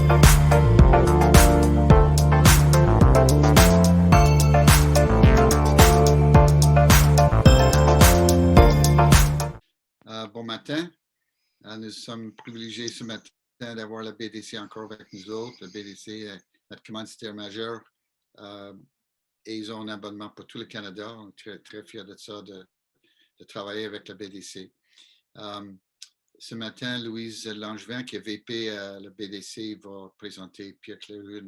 Bon matin. Nous sommes privilégiés ce matin d'avoir la BDC encore avec nous autres. La BDC est notre commanditaire majeur et ils ont un abonnement pour tout le Canada. On est très, très fiers de ça, de travailler avec la BDC. Ce matin, Louise Langevin, qui est VP à la BDC, va présenter Pierre Clérou,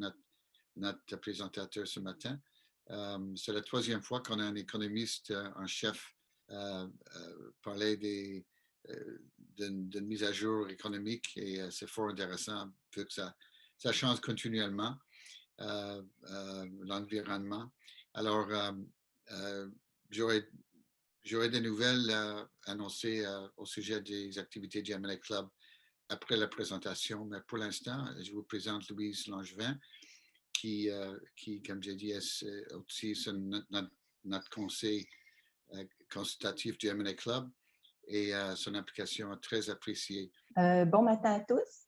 notre présentateur ce matin. C'est la troisième fois qu'on a un économiste en chef parler d'une mise à jour économique et c'est fort intéressant vu que ça change continuellement l'environnement. Alors, j'aurais des nouvelles annoncées au sujet des activités du M&A Club après la présentation, mais pour l'instant, je vous présente Louise Langevin, qui comme j'ai dit, est aussi notre conseil consultatif du M&A Club et son application est très appréciée. Bon matin à tous.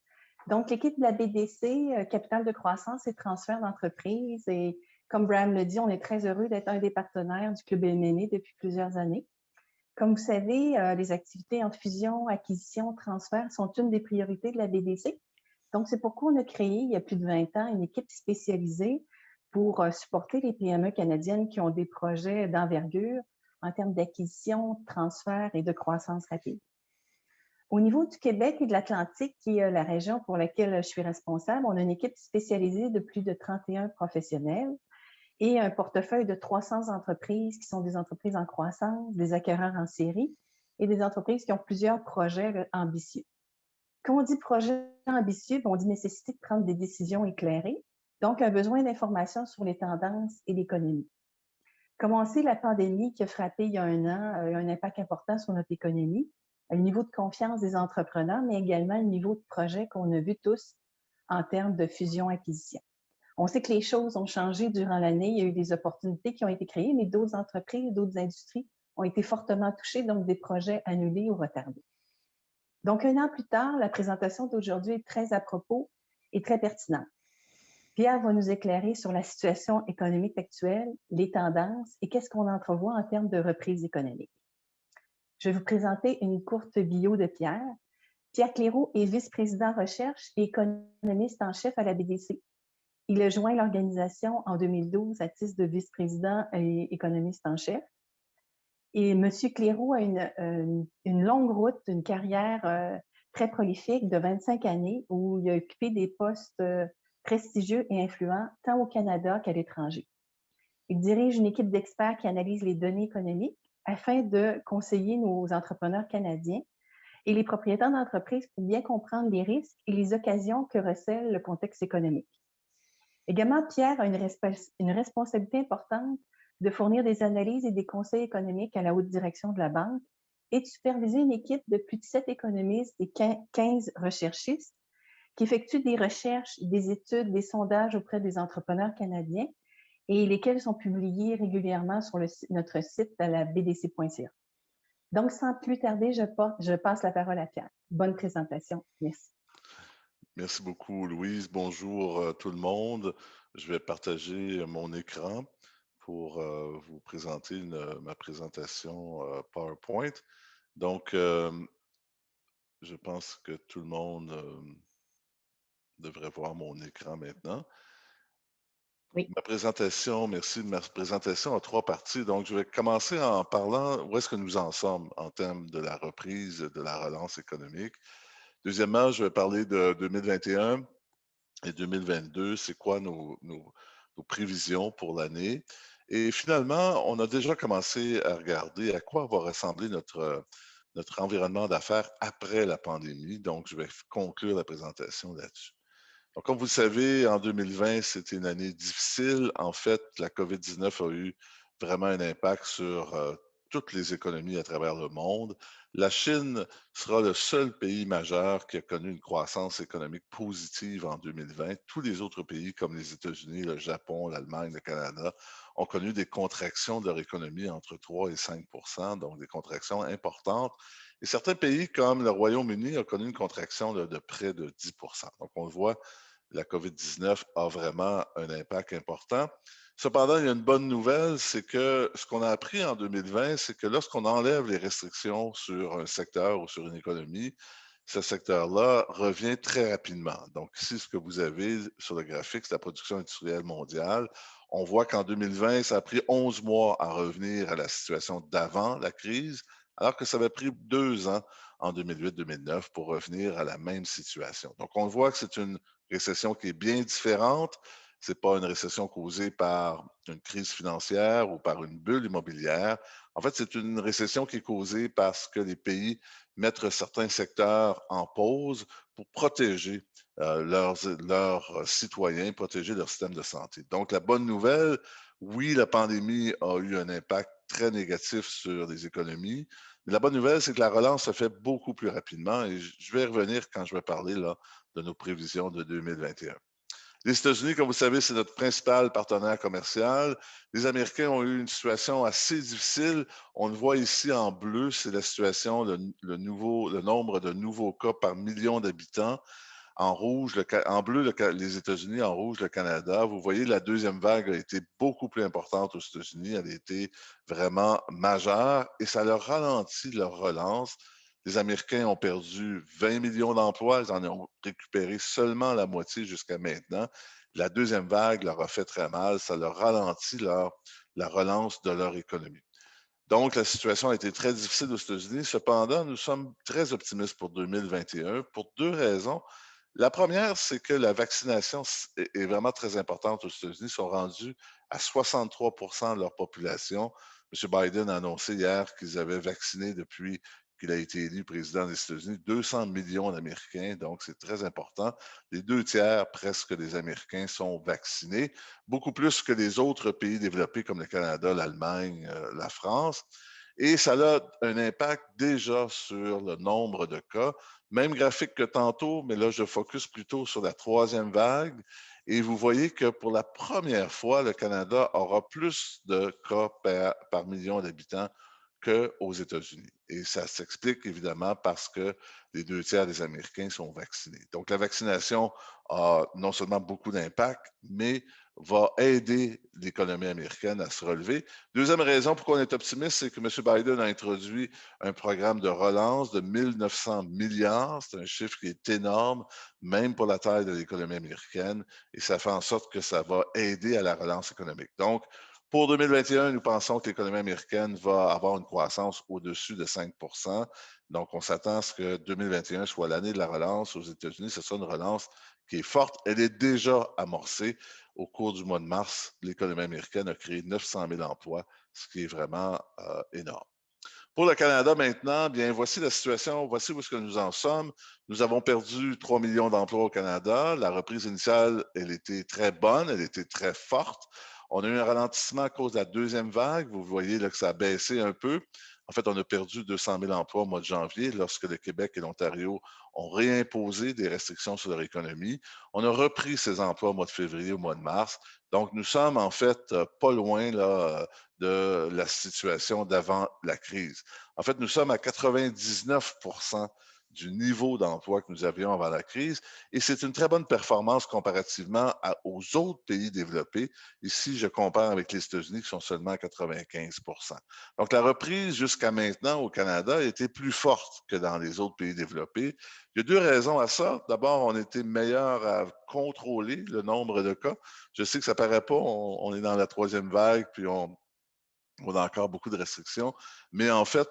Donc, l'équipe de la BDC, Capital de croissance et transfert d'entreprise. Et comme Bram le dit, on est très heureux d'être un des partenaires du Club M&A depuis plusieurs années. Comme vous savez, les activités entre fusion, acquisition, transfert sont une des priorités de la BDC. Donc, c'est pourquoi on a créé, il y a plus de 20 ans, une équipe spécialisée pour supporter les PME canadiennes qui ont des projets d'envergure en termes d'acquisition, de transfert et de croissance rapide. Au niveau du Québec et de l'Atlantique, qui est la région pour laquelle je suis responsable, on a une équipe spécialisée de plus de 31 professionnels et un portefeuille de 300 entreprises qui sont des entreprises en croissance, des acquéreurs en série et des entreprises qui ont plusieurs projets ambitieux. Quand on dit projet ambitieux, on dit nécessité de prendre des décisions éclairées, donc un besoin d'informations sur les tendances et l'économie. Comme on sait, la pandémie qui a frappé il y a un an a eu un impact important sur notre économie, le niveau de confiance des entrepreneurs, mais également le niveau de projet qu'on a vu tous en termes de fusion-acquisition. On sait que les choses ont changé durant l'année. Il y a eu des opportunités qui ont été créées, mais d'autres entreprises, d'autres industries ont été fortement touchées, donc des projets annulés ou retardés. Donc, un an plus tard, la présentation d'aujourd'hui est très à propos et très pertinente. Pierre va nous éclairer sur la situation économique actuelle, les tendances et qu'est-ce qu'on entrevoit en termes de reprise économique. Je vais vous présenter une courte bio de Pierre. Pierre Clérou est vice-président recherche et économiste en chef à la BDC. Il a joint l'organisation en 2012 à titre de vice-président et économiste en chef. Et M. Clérou a une longue route, une carrière très prolifique de 25 années où il a occupé des postes prestigieux et influents tant au Canada qu'à l'étranger. Il dirige une équipe d'experts qui analyse les données économiques afin de conseiller nos entrepreneurs canadiens et les propriétaires d'entreprises pour bien comprendre les risques et les occasions que recèle le contexte économique. Également, Pierre a une responsabilité importante de fournir des analyses et des conseils économiques à la haute direction de la banque et de superviser une équipe de plus de 7 économistes et 15 recherchistes qui effectuent des recherches, des études, des sondages auprès des entrepreneurs canadiens et lesquels sont publiés régulièrement sur notre site à la bdc.ca. Donc, sans plus tarder, je passe la parole à Pierre. Bonne présentation. Merci. Merci beaucoup, Louise. Bonjour tout le monde. Je vais partager mon écran pour vous présenter ma présentation PowerPoint. Donc, je pense que tout le monde devrait voir mon écran maintenant. Oui. Ma présentation, merci. Ma présentation a 3 parties. Donc, je vais commencer en parlant où est-ce que nous en sommes en termes de la reprise, de la relance économique. Deuxièmement, je vais parler de 2021 et 2022. C'est quoi nos prévisions pour l'année? Et finalement, on a déjà commencé à regarder à quoi va ressembler notre environnement d'affaires après la pandémie. Donc, je vais conclure la présentation là-dessus. Donc, comme vous le savez, en 2020, c'était une année difficile. En fait, la COVID-19 a eu vraiment un impact sur toutes les économies à travers le monde. La Chine sera le seul pays majeur qui a connu une croissance économique positive en 2020. Tous les autres pays, comme les États-Unis, le Japon, l'Allemagne, le Canada, ont connu des contractions de leur économie entre 3 et 5 %, donc des contractions importantes. Et certains pays, comme le Royaume-Uni, ont connu une contraction de près de 10 %. Donc, on le voit, la COVID-19 a vraiment un impact important. Cependant, il y a une bonne nouvelle, c'est que ce qu'on a appris en 2020, c'est que lorsqu'on enlève les restrictions sur un secteur ou sur une économie, ce secteur-là revient très rapidement. Donc, ici, ce que vous avez sur le graphique, c'est la production industrielle mondiale. On voit qu'en 2020, ça a pris 11 mois à revenir à la situation d'avant la crise, alors que ça avait pris 2 ans en 2008-2009 pour revenir à la même situation. Donc, on voit que c'est une récession qui est bien différente. Ce n'est pas une récession causée par une crise financière ou par une bulle immobilière. En fait, c'est une récession qui est causée parce que les pays mettent certains secteurs en pause pour protéger leurs citoyens, protéger leur système de santé. Donc, la bonne nouvelle, oui, la pandémie a eu un impact très négatif sur les économies, mais la bonne nouvelle, c'est que la relance se fait beaucoup plus rapidement et je vais y revenir quand je vais parler là, de nos prévisions de 2021. Les États-Unis, comme vous savez, c'est notre principal partenaire commercial. Les Américains ont eu une situation assez difficile. On le voit ici en bleu, c'est la situation, le nombre de nouveaux cas par million d'habitants. En rouge, en bleu, les États-Unis, en rouge, le Canada. Vous voyez, la deuxième vague a été beaucoup plus importante aux États-Unis. Elle a été vraiment majeure et ça leur ralentit leur relance. Les Américains ont perdu 20 millions d'emplois. Ils en ont récupéré seulement la moitié jusqu'à maintenant. La deuxième vague leur a fait très mal. Ça leur ralentit la relance de leur économie. Donc, la situation a été très difficile aux États-Unis. Cependant, nous sommes très optimistes pour 2021 pour deux raisons. La première, c'est que la vaccination est vraiment très importante aux États-Unis. Ils sont rendus à 63 de leur population. M. Biden a annoncé hier qu'ils avaient vacciné depuis qu'il a été élu président des États-Unis 200 millions d'Américains. Donc, c'est très important. Les 2 tiers presque des Américains sont vaccinés, beaucoup plus que les autres pays développés comme le Canada, l'Allemagne, la France. Et ça a un impact déjà sur le nombre de cas. Même graphique que tantôt, mais là, je focus plutôt sur la troisième vague. Et vous voyez que pour la première fois, le Canada aura plus de cas par million d'habitants qu'aux États-Unis. Et ça s'explique évidemment parce que les 2 tiers des Américains sont vaccinés. Donc, la vaccination a non seulement beaucoup d'impact, mais va aider l'économie américaine à se relever. Deuxième raison pour qu'on est optimiste, c'est que M. Biden a introduit un programme de relance de 1 900 milliards. C'est un chiffre qui est énorme, même pour la taille de l'économie américaine, et ça fait en sorte que ça va aider à la relance économique. Donc, pour 2021, nous pensons que l'économie américaine va avoir une croissance au-dessus de 5 Donc, on s'attend à ce que 2021 soit l'année de la relance aux États-Unis. Ce sera une relance qui est forte. Elle est déjà amorcée. Au cours du mois de mars, l'économie américaine a créé 900 000 emplois, ce qui est vraiment énorme. Pour le Canada maintenant, bien, voici la situation, voici où est-ce que nous en sommes. Nous avons perdu 3 millions d'emplois au Canada. La reprise initiale, elle était très bonne, elle était très forte. On a eu un ralentissement à cause de la deuxième vague. Vous voyez là que ça a baissé un peu. En fait, on a perdu 200 000 emplois au mois de janvier lorsque le Québec et l'Ontario ont réimposé des restrictions sur leur économie. On a repris ces emplois au mois de février, au mois de mars. Donc, nous sommes en fait pas loin là, de la situation d'avant la crise. En fait, nous sommes à 99 du niveau d'emploi que nous avions avant la crise et c'est une très bonne performance comparativement aux autres pays développés. Ici, je compare avec les États-Unis qui sont seulement à 95 Donc, la reprise jusqu'à maintenant au Canada était plus forte que dans les autres pays développés. Il y a deux raisons à ça. D'abord, on était meilleur à contrôler le nombre de cas. Je sais que ça ne paraît pas, on est dans la troisième vague, puis on a encore beaucoup de restrictions, mais en fait,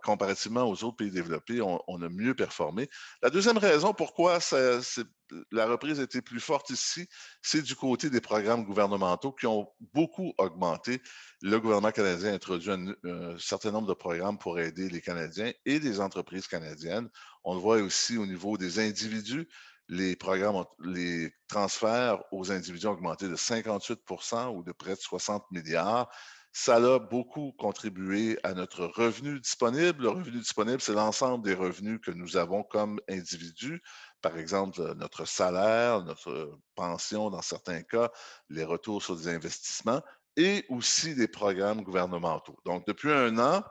comparativement aux autres pays développés, on a mieux performé. La deuxième raison pourquoi la reprise a été plus forte ici, c'est du côté des programmes gouvernementaux qui ont beaucoup augmenté. Le gouvernement canadien a introduit un certain nombre de programmes pour aider les Canadiens et les entreprises canadiennes. On le voit aussi au niveau des individus. Les transferts aux individus ont augmenté de 58 ou de près de 60 milliards. Ça a beaucoup contribué à notre revenu disponible. Le revenu disponible, c'est l'ensemble des revenus que nous avons comme individus. Par exemple, notre salaire, notre pension dans certains cas, les retours sur des investissements et aussi des programmes gouvernementaux. Donc, depuis un an,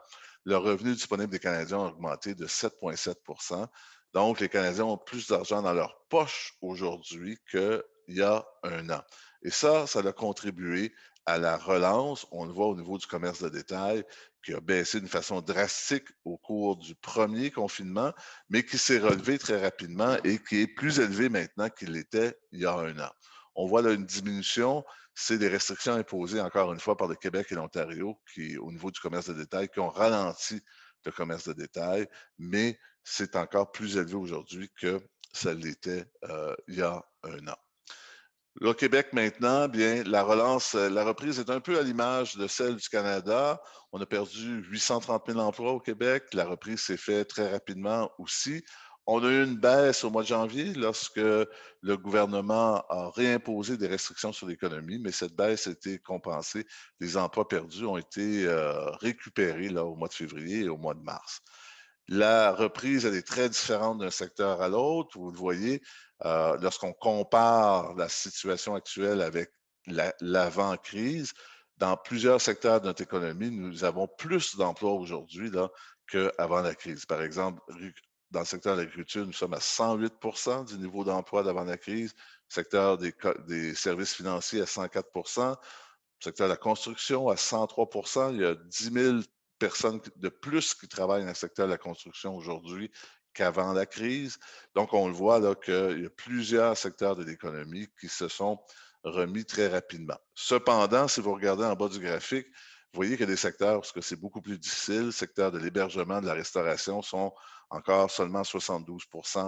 le revenu disponible des Canadiens a augmenté de 7,7 Donc, les Canadiens ont plus d'argent dans leur poche aujourd'hui que il y a un an. Et ça a contribué à la relance. On le voit au niveau du commerce de détail, qui a baissé d'une façon drastique au cours du premier confinement, mais qui s'est relevé très rapidement et qui est plus élevé maintenant qu'il l'était il y a un an. On voit là une diminution. C'est des restrictions imposées, encore une fois, par le Québec et l'Ontario, qui, au niveau du commerce de détail, qui ont ralenti le commerce de détail, mais c'est encore plus élevé aujourd'hui que ça l'était il y a un an. Là, au Québec maintenant, bien, la relance, la reprise est un peu à l'image de celle du Canada. On a perdu 830 000 emplois au Québec. La reprise s'est faite très rapidement aussi. On a eu une baisse au mois de janvier lorsque le gouvernement a réimposé des restrictions sur l'économie, mais cette baisse a été compensée. Les emplois perdus ont été récupérés là, au mois de février et au mois de mars. La reprise, elle est très différente d'un secteur à l'autre. Vous le voyez, lorsqu'on compare la situation actuelle avec l'avant-crise, dans plusieurs secteurs de notre économie, nous avons plus d'emplois aujourd'hui qu'avant la crise. Par exemple, dans le secteur de l'agriculture, nous sommes à 108 du niveau d'emploi d'avant la crise, secteur des services financiers à 104 secteur de la construction à 103 il y a 10 000 personnes de plus qui travaillent dans le secteur de la construction aujourd'hui qu'avant la crise. Donc, on le voit là qu'il y a plusieurs secteurs de l'économie qui se sont remis très rapidement. Cependant, si vous regardez en bas du graphique, vous voyez qu'il y a des secteurs où c'est beaucoup plus difficile. Le secteur de l'hébergement, de la restauration sont encore seulement 72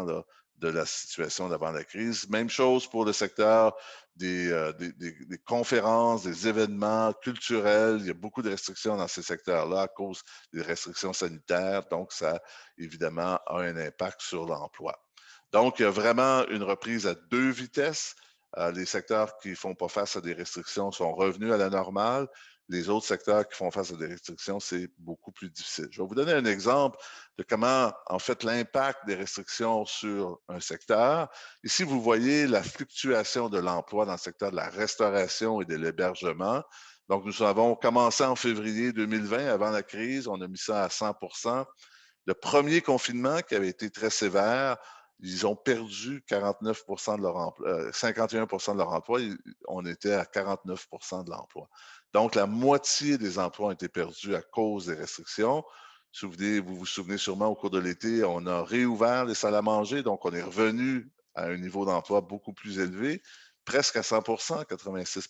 là, de la situation d'avant la crise. Même chose pour le secteur des conférences, des événements culturels. Il y a beaucoup de restrictions dans ces secteurs-là à cause des restrictions sanitaires. Donc, ça, évidemment, a un impact sur l'emploi. Donc, il y a vraiment une reprise à deux vitesses. Les secteurs qui ne font pas face à des restrictions sont revenus à la normale. Les autres secteurs qui font face à des restrictions, c'est beaucoup plus difficile. Je vais vous donner un exemple de comment, en fait, l'impact des restrictions sur un secteur. Ici, vous voyez la fluctuation de l'emploi dans le secteur de la restauration et de l'hébergement. Donc, nous avons commencé en février 2020, avant la crise, on a mis ça à 100 Le premier confinement, qui avait été très sévère, ils ont perdu 49 de leur emploi, 51 de leur emploi. On était à 49 de l'emploi. Donc, la moitié des emplois ont été perdus à cause des restrictions. Vous vous souvenez sûrement, au cours de l'été, on a réouvert les salles à manger, donc on est revenu à un niveau d'emploi beaucoup plus élevé, presque à 100 86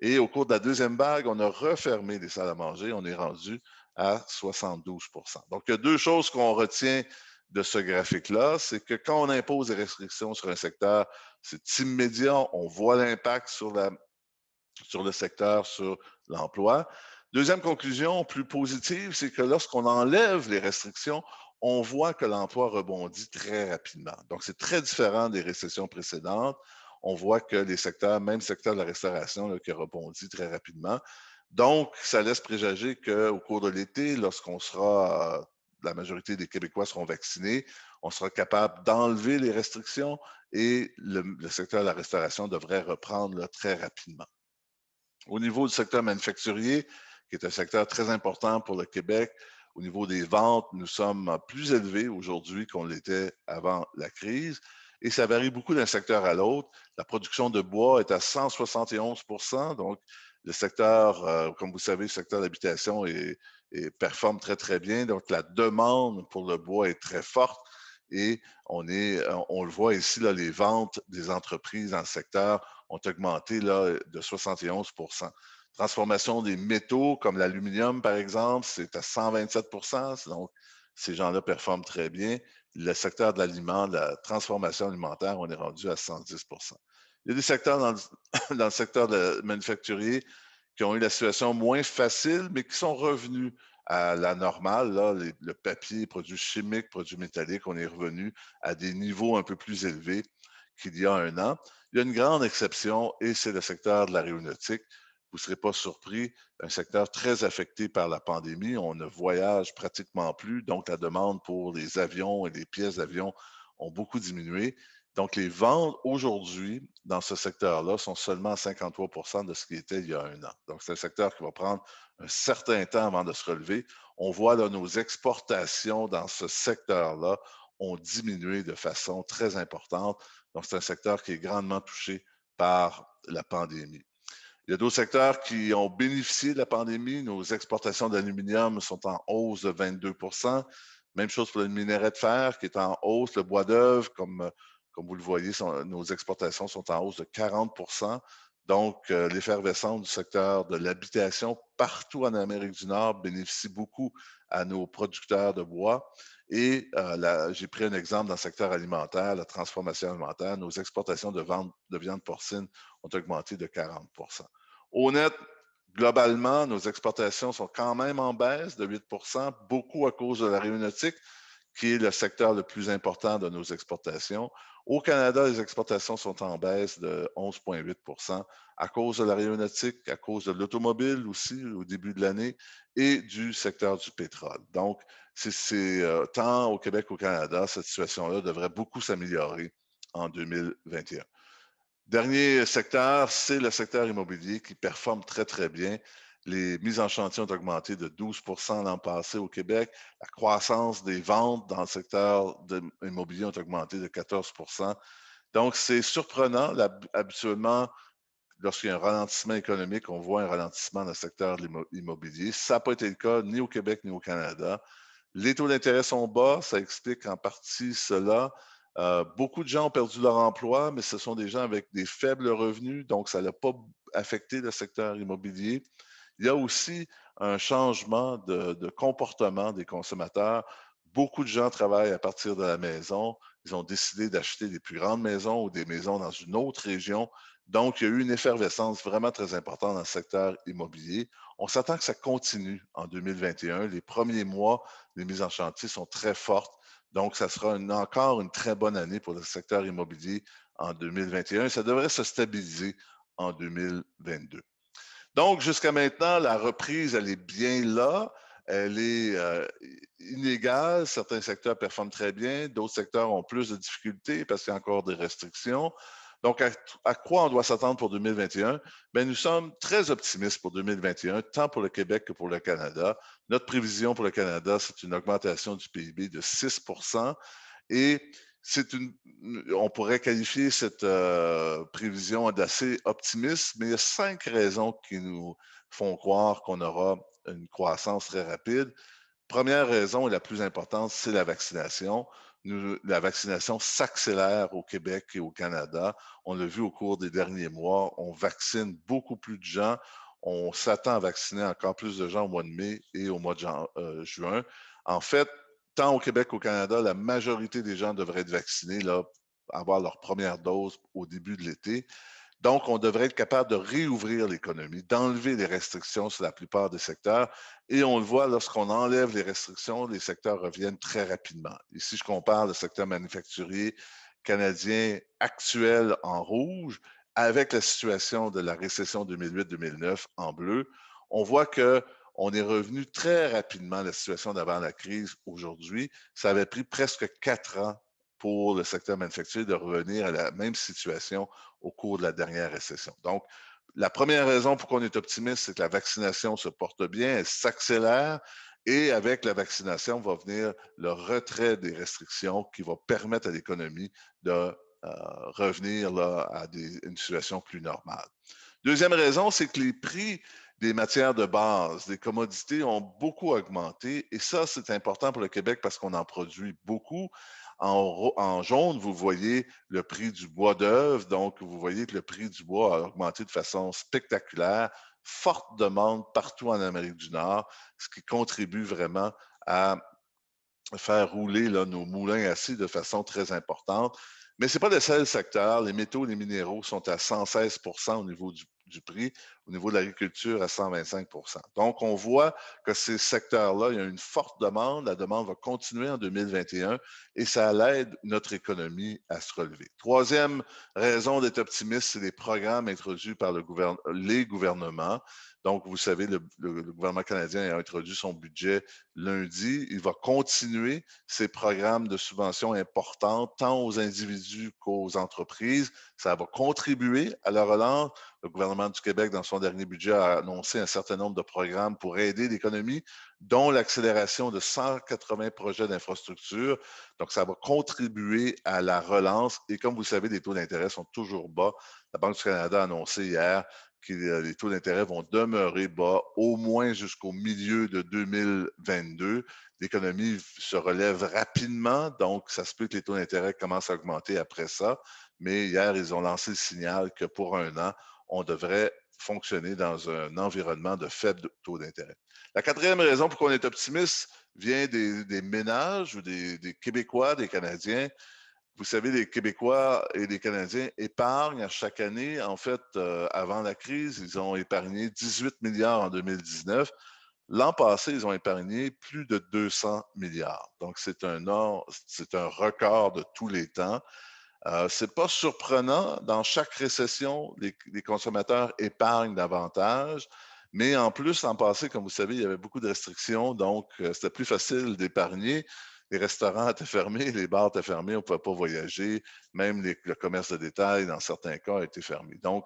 Et au cours de la deuxième vague, on a refermé les salles à manger, on est rendu à 72 Donc, il y a deux choses qu'on retient de ce graphique-là, c'est que quand on impose des restrictions sur un secteur, c'est immédiat, on voit l'impact sur le secteur, sur l'emploi. Deuxième conclusion, plus positive, c'est que lorsqu'on enlève les restrictions, on voit que l'emploi rebondit très rapidement. Donc, c'est très différent des récessions précédentes. On voit que les secteurs, même le secteur de la restauration, là, qui rebondit très rapidement. Donc, ça laisse présager qu'au cours de l'été, lorsqu'on sera, la majorité des Québécois seront vaccinés, on sera capable d'enlever les restrictions et le secteur de la restauration devrait reprendre là, très rapidement. Au niveau du secteur manufacturier, qui est un secteur très important pour le Québec, au niveau des ventes, nous sommes plus élevés aujourd'hui qu'on l'était avant la crise. Et ça varie beaucoup d'un secteur à l'autre. La production de bois est à 171 donc le secteur, comme vous savez, le secteur d'habitation performe très, très bien. Donc, la demande pour le bois est très forte et on le voit ici, là, les ventes des entreprises dans le secteur ont augmenté là, de 71 Transformation des métaux comme l'aluminium, par exemple, c'est à 127 donc ces gens-là performent très bien. Le secteur de l'aliment, de la transformation alimentaire, on est rendu à 110 Il y a des secteurs dans le secteur manufacturier qui ont eu la situation moins facile, mais qui sont revenus à la normale. Là, le papier, produits chimiques, produits métalliques, on est revenu à des niveaux un peu plus élevés qu'il y a un an. Il y a une grande exception et c'est le secteur de l'aéronautique. Vous ne serez pas surpris, un secteur très affecté par la pandémie. On ne voyage pratiquement plus, donc la demande pour les avions et les pièces d'avion ont beaucoup diminué. Donc, les ventes aujourd'hui dans ce secteur-là sont seulement à 53 de ce qui était il y a un an. Donc, c'est un secteur qui va prendre un certain temps avant de se relever. On voit là nos exportations dans ce secteur-là ont diminué de façon très importante. Donc, c'est un secteur qui est grandement touché par la pandémie. Il y a d'autres secteurs qui ont bénéficié de la pandémie. Nos exportations d'aluminium sont en hausse de 22 %. Même chose pour le minerai de fer qui est en hausse. Le bois d'œuvre, comme vous le voyez, nos exportations sont en hausse de 40 %. Donc, l'effervescence du secteur de l'habitation partout en Amérique du Nord bénéficie beaucoup à nos producteurs de bois. Et j'ai pris un exemple dans le secteur alimentaire, la transformation alimentaire. Nos exportations de viande porcine ont augmenté de 40 %. Au net, globalement, nos exportations sont quand même en baisse de 8 %, beaucoup à cause de l'aéronautique, qui est le secteur le plus important de nos exportations. Au Canada, les exportations sont en baisse de 11,8 % à cause de l'aéronautique, à cause de l'automobile aussi au début de l'année et du secteur du pétrole. Donc, tant au Québec qu'au Canada, cette situation-là devrait beaucoup s'améliorer en 2021. Dernier secteur, c'est le secteur immobilier qui performe très, très bien. Les mises en chantier ont augmenté de 12 % l'an passé au Québec. La croissance des ventes dans le secteur immobilier ont augmenté de 14 %. Donc, c'est surprenant. Habituellement, lorsqu'il y a un ralentissement économique, on voit un ralentissement dans le secteur de l'immobilier. Ça n'a pas été le cas ni au Québec ni au Canada. Les taux d'intérêt sont bas, ça explique en partie cela. Beaucoup de gens ont perdu leur emploi, mais ce sont des gens avec des faibles revenus, donc ça n'a pas affecté le secteur immobilier. Il y a aussi un changement de comportement des consommateurs. Beaucoup de gens travaillent à partir de la maison. Ils ont décidé d'acheter des plus grandes maisons ou des maisons dans une autre région. Donc, il y a eu une effervescence vraiment très importante dans le secteur immobilier. On s'attend que ça continue en 2021. Les premiers mois, les mises en chantier sont très fortes. Donc, ça sera encore une très bonne année pour le secteur immobilier en 2021. Ça devrait se stabiliser en 2022. Donc, jusqu'à maintenant, la reprise, elle est bien là. Elle est inégale. Certains secteurs performent très bien. D'autres secteurs ont plus de difficultés parce qu'il y a encore des restrictions. Donc, à quoi on doit s'attendre pour 2021? Bien, nous sommes très optimistes pour 2021, tant pour le Québec que pour le Canada. Notre prévision pour le Canada, c'est une augmentation du PIB de 6 % et on pourrait qualifier cette prévision d'assez optimiste, mais il y a 5 raisons qui nous font croire qu'on aura une croissance très rapide. Première raison et la plus importante, c'est la vaccination. La vaccination s'accélère au Québec et au Canada. On l'a vu au cours des derniers mois. On vaccine beaucoup plus de gens. On s'attend à vacciner encore plus de gens au mois de mai et au mois de juin. En fait, tant au Québec qu'au Canada, la majorité des gens devraient être vaccinés, là, avoir leur première dose au début de l'été. Donc, on devrait être capable de réouvrir l'économie, d'enlever les restrictions sur la plupart des secteurs. Et on le voit, lorsqu'on enlève les restrictions, les secteurs reviennent très rapidement. Ici, je compare le secteur manufacturier canadien actuel en rouge avec la situation de la récession 2008-2009 en bleu. On voit que on est revenu très rapidement à la situation d'avant la crise aujourd'hui. Ça avait pris presque 4 ans pour le secteur manufacturier de revenir à la même situation au cours de la dernière récession. Donc, la première raison pour qu'on est optimiste, c'est que la vaccination se porte bien, elle s'accélère et avec la vaccination va venir le retrait des restrictions qui va permettre à l'économie de revenir là, à une situation plus normale. Deuxième raison, c'est que les prix des matières de base, des commodités ont beaucoup augmenté et ça, c'est important pour le Québec parce qu'on en produit beaucoup. En jaune, vous voyez le prix du bois d'œuvre. Donc, vous voyez que le prix du bois a augmenté de façon spectaculaire. Forte demande partout en Amérique du Nord, ce qui contribue vraiment à faire rouler là, nos moulins à scie de façon très importante. Mais ce n'est pas le seul secteur. Les métaux, les minéraux sont à 116 % au niveau du prix, au niveau de l'agriculture à 125 %. Donc, on voit que ces secteurs-là, il y a une forte demande. La demande va continuer en 2021 et ça aide notre économie à se relever. Troisième raison d'être optimiste, c'est les programmes introduits par les gouvernements. Donc, vous savez, le gouvernement canadien a introduit son budget lundi. Il va continuer ses programmes de subventions importantes, tant aux individus qu'aux entreprises. Ça va contribuer à la relance. Le gouvernement du Québec, dans son dernier budget, a annoncé un certain nombre de programmes pour aider l'économie, dont l'accélération de 180 projets d'infrastructure. Donc, ça va contribuer à la relance. Et comme vous le savez, les taux d'intérêt sont toujours bas. La Banque du Canada a annoncé hier que les taux d'intérêt vont demeurer bas au moins jusqu'au milieu de 2022. L'économie se relève rapidement, donc ça se peut que les taux d'intérêt commencent à augmenter après ça. Mais hier, ils ont lancé le signal que pour un an, on devrait fonctionner dans un environnement de faible taux d'intérêt. La quatrième raison pour qu'on est optimiste vient des ménages ou des Québécois, des Canadiens. Vous savez, les Québécois et les Canadiens épargnent à chaque année. En fait, avant la crise, ils ont épargné 18 milliards en 2019. L'an passé, ils ont épargné plus de 200 milliards. Donc, c'est un record de tous les temps. C'est pas surprenant. Dans chaque récession, les consommateurs épargnent davantage. Mais en plus, l'an passé, comme vous savez, il y avait beaucoup de restrictions, donc c'était plus facile d'épargner. Les restaurants étaient fermés, les bars étaient fermés, on ne pouvait pas voyager, même le commerce de détail, dans certains cas, a été fermé. Donc,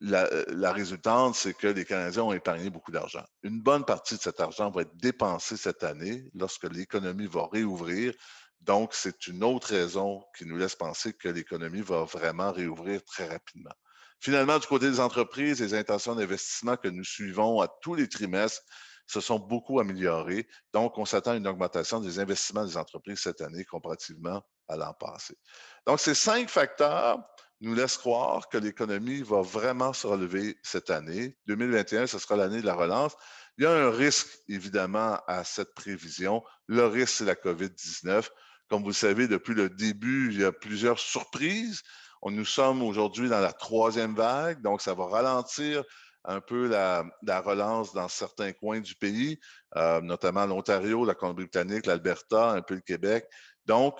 la résultante, c'est que les Canadiens ont épargné beaucoup d'argent. Une bonne partie de cet argent va être dépensé cette année lorsque l'économie va réouvrir. Donc, c'est une autre raison qui nous laisse penser que l'économie va vraiment réouvrir très rapidement. Finalement, du côté des entreprises, les intentions d'investissement que nous suivons à tous les trimestres se sont beaucoup améliorées. Donc, on s'attend à une augmentation des investissements des entreprises cette année comparativement à l'an passé. Donc, ces 5 facteurs nous laissent croire que l'économie va vraiment se relever cette année. 2021, ce sera l'année de la relance. Il y a un risque, évidemment, à cette prévision. Le risque, c'est la COVID-19. Comme vous le savez, depuis le début, il y a plusieurs surprises. Nous sommes aujourd'hui dans la 3e vague, donc ça va ralentir un peu la relance dans certains coins du pays, notamment l'Ontario, la Colombie-Britannique, l'Alberta, un peu le Québec. Donc,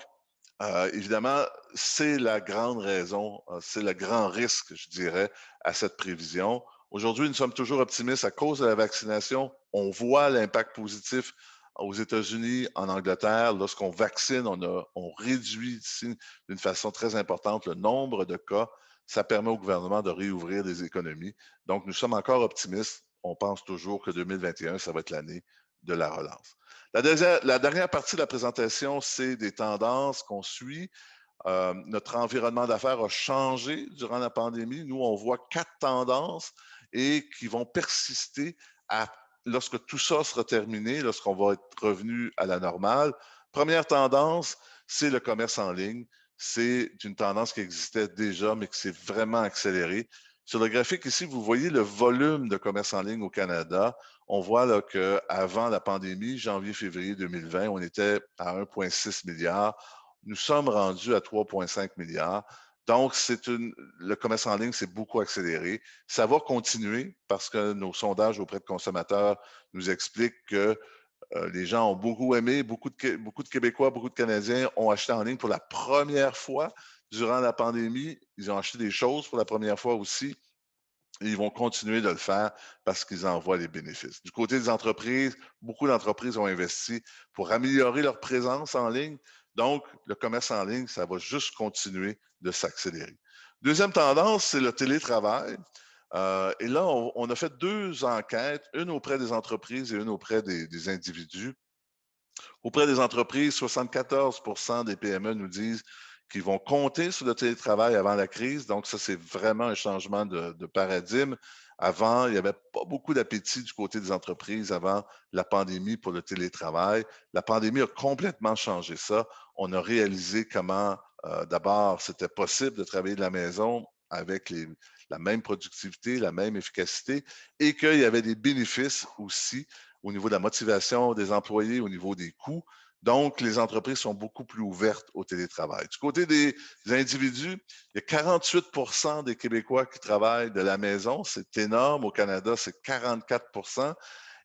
évidemment, c'est la grande raison, c'est le grand risque, je dirais, à cette prévision. Aujourd'hui, nous sommes toujours optimistes à cause de la vaccination. On voit l'impact positif aux États-Unis, en Angleterre. Lorsqu'on vaccine, on réduit ici d'une façon très importante le nombre de cas. Ça permet au gouvernement de réouvrir les économies. Donc, nous sommes encore optimistes. On pense toujours que 2021, ça va être l'année de la relance. La dernière partie de la présentation, c'est des tendances qu'on suit. Notre environnement d'affaires a changé durant la pandémie. Nous, on voit 4 tendances et qui vont persister lorsque tout ça sera terminé, lorsqu'on va être revenu à la normale. Première tendance, c'est le commerce en ligne. C'est une tendance qui existait déjà, mais qui s'est vraiment accélérée. Sur le graphique ici, vous voyez le volume de commerce en ligne au Canada. On voit qu'avant la pandémie, janvier-février 2020, on était à 1,6 milliard. Nous sommes rendus à 3,5 milliards. Donc, le commerce en ligne s'est beaucoup accéléré. Ça va continuer parce que nos sondages auprès de consommateurs nous expliquent que les gens ont beaucoup aimé, beaucoup de Québécois, beaucoup de Canadiens ont acheté en ligne pour la première fois durant la pandémie. Ils ont acheté des choses pour la première fois aussi. Et ils vont continuer de le faire parce qu'ils en voient les bénéfices. Du côté des entreprises, beaucoup d'entreprises ont investi pour améliorer leur présence en ligne. Donc, le commerce en ligne, ça va juste continuer de s'accélérer. Deuxième tendance, c'est le télétravail. Et là, on a fait 2 enquêtes, une auprès des entreprises et une auprès des individus. Auprès des entreprises, 74 des PME nous disent qu'ils vont compter sur le télétravail avant la crise. Donc, ça, c'est vraiment un changement de paradigme. Avant, il n'y avait pas beaucoup d'appétit du côté des entreprises avant la pandémie pour le télétravail. La pandémie a complètement changé ça. On a réalisé comment, d'abord, c'était possible de travailler de la maison avec la même productivité, la même efficacité et qu'il y avait des bénéfices aussi au niveau de la motivation des employés, au niveau des coûts. Donc, les entreprises sont beaucoup plus ouvertes au télétravail. Du côté des individus, il y a 48 des Québécois qui travaillent de la maison. C'est énorme. Au Canada, c'est 44 .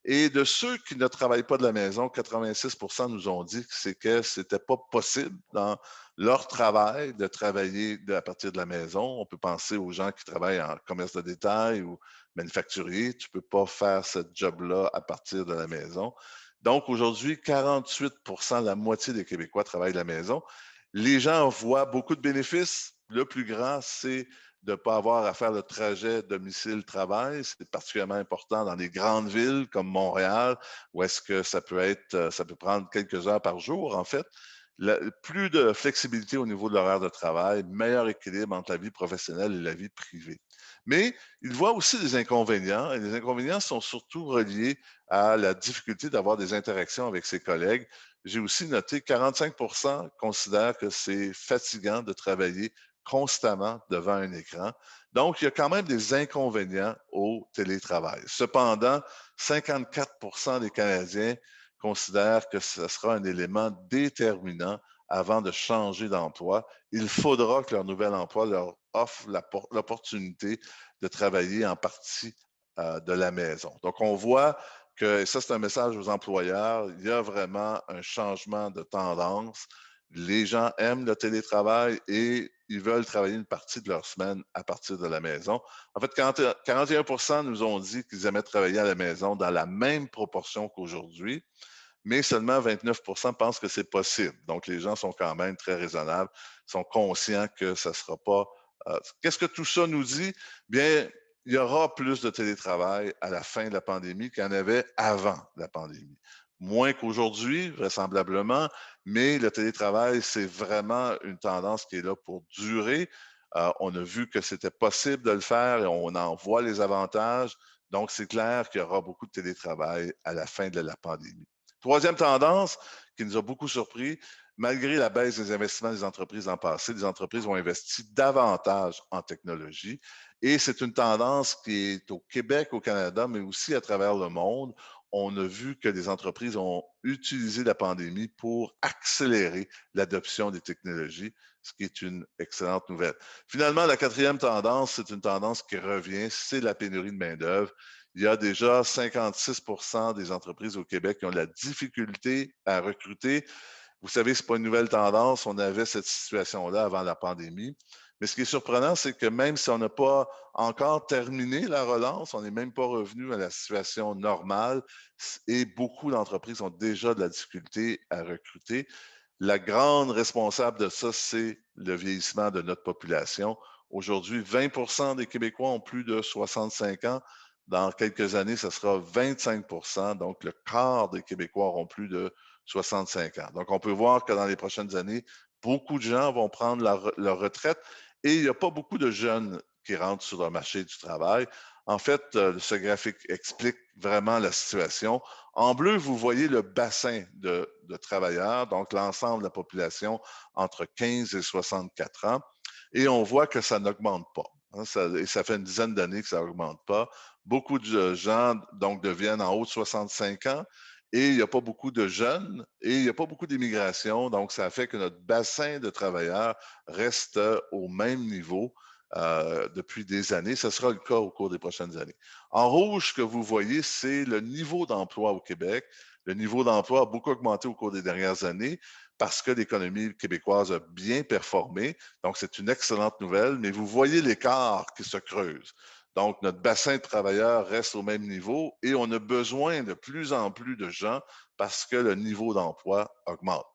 Et de ceux qui ne travaillent pas de la maison, 86% nous ont dit que ce n'était pas possible dans leur travail de travailler à partir de la maison. On peut penser aux gens qui travaillent en commerce de détail ou manufacturier. Tu ne peux pas faire ce job-là à partir de la maison. Donc, aujourd'hui, 48%, la moitié des Québécois travaillent de la maison. Les gens voient beaucoup de bénéfices. Le plus grand, c'est de ne pas avoir à faire le trajet domicile-travail. C'est particulièrement important dans les grandes villes comme Montréal, où est-ce que ça peut prendre quelques heures par jour, en fait. Plus de flexibilité au niveau de l'horaire de travail, meilleur équilibre entre la vie professionnelle et la vie privée. Mais il voit aussi des inconvénients, et les inconvénients sont surtout reliés à la difficulté d'avoir des interactions avec ses collègues. J'ai aussi noté que 45% considèrent que c'est fatigant de travailler constamment devant un écran. Donc, il y a quand même des inconvénients au télétravail. Cependant, 54% des Canadiens considèrent que ce sera un élément déterminant avant de changer d'emploi. Il faudra que leur nouvel emploi leur offre l'opportunité de travailler en partie de la maison. Donc, on voit que, et ça c'est un message aux employeurs, il y a vraiment un changement de tendance. Les gens aiment le télétravail et ils veulent travailler une partie de leur semaine à partir de la maison. En fait, 41% nous ont dit qu'ils aimaient travailler à la maison dans la même proportion qu'aujourd'hui, mais seulement 29% pensent que c'est possible. Donc, les gens sont quand même très raisonnables, sont conscients que ça ne sera pas. Qu'est-ce que tout ça nous dit? Bien, il y aura plus de télétravail à la fin de la pandémie qu'il y en avait avant la pandémie. Moins qu'aujourd'hui, vraisemblablement, mais le télétravail, c'est vraiment une tendance qui est là pour durer. On a vu que c'était possible de le faire et on en voit les avantages. Donc, c'est clair qu'il y aura beaucoup de télétravail à la fin de la pandémie. Troisième tendance qui nous a beaucoup surpris, malgré la baisse des investissements des entreprises en passé, les entreprises ont investi davantage en technologie et c'est une tendance qui est au Québec, au Canada, mais aussi à travers le monde. On a vu que les entreprises ont utilisé la pandémie pour accélérer l'adoption des technologies, ce qui est une excellente nouvelle. Finalement, la quatrième tendance, c'est une tendance qui revient, c'est la pénurie de main-d'œuvre. Il y a déjà 56% des entreprises au Québec qui ont de la difficulté à recruter. Vous savez, ce n'est pas une nouvelle tendance. On avait cette situation-là avant la pandémie. Mais ce qui est surprenant, c'est que même si on n'a pas encore terminé la relance, on n'est même pas revenu à la situation normale et beaucoup d'entreprises ont déjà de la difficulté à recruter. La grande responsable de ça, c'est le vieillissement de notre population. Aujourd'hui, 20% des Québécois ont plus de 65 ans. Dans quelques années, ce sera 25%. Donc, le quart des Québécois auront plus de 65 ans. Donc, on peut voir que dans les prochaines années, beaucoup de gens vont prendre leur retraite et il n'y a pas beaucoup de jeunes qui rentrent sur le marché du travail. En fait, ce graphique explique vraiment la situation. En bleu, vous voyez le bassin de travailleurs, donc l'ensemble de la population entre 15 et 64 ans. Et on voit que ça n'augmente pas. Hein, et ça fait une dizaine d'années que ça n'augmente pas. Beaucoup de gens donc deviennent en haut de 65 ans et il n'y a pas beaucoup de jeunes et il n'y a pas beaucoup d'immigration. Donc, ça fait que notre bassin de travailleurs reste au même niveau depuis des années. Ce sera le cas au cours des prochaines années. En rouge, ce que vous voyez, c'est le niveau d'emploi au Québec. Le niveau d'emploi a beaucoup augmenté au cours des dernières années parce que l'économie québécoise a bien performé. Donc, c'est une excellente nouvelle, mais vous voyez l'écart qui se creuse. Donc, notre bassin de travailleurs reste au même niveau et on a besoin de plus en plus de gens parce que le niveau d'emploi augmente.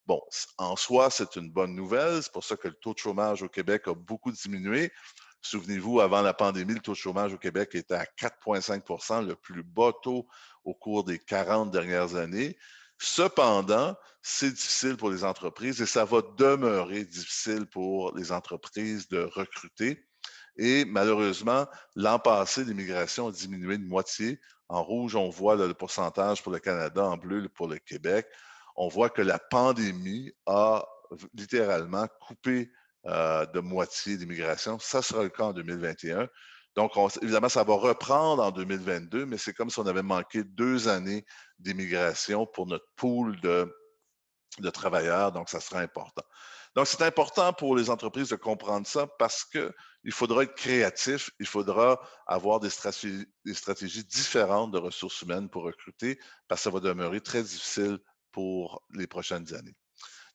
Bon, en soi, c'est une bonne nouvelle. C'est pour ça que le taux de chômage au Québec a beaucoup diminué. Souvenez-vous, avant la pandémie, le taux de chômage au Québec était à 4,5 %, le plus bas taux au cours des 40 dernières années. Cependant, c'est difficile pour les entreprises et ça va demeurer difficile pour les entreprises de recruter. Et malheureusement, l'an passé, l'immigration a diminué de moitié. En rouge, on voit le pourcentage pour le Canada, en bleu pour le Québec. On voit que la pandémie a littéralement coupé de moitié l'immigration. Ça sera le cas en 2021. Donc, évidemment, ça va reprendre en 2022, mais c'est comme si on avait manqué 2 années d'immigration pour notre pool de de travailleurs, donc ça sera important. Donc, c'est important pour les entreprises de comprendre ça parce qu'il faudra être créatif, il faudra avoir des stratégies différentes de ressources humaines pour recruter parce que ça va demeurer très difficile pour les prochaines années.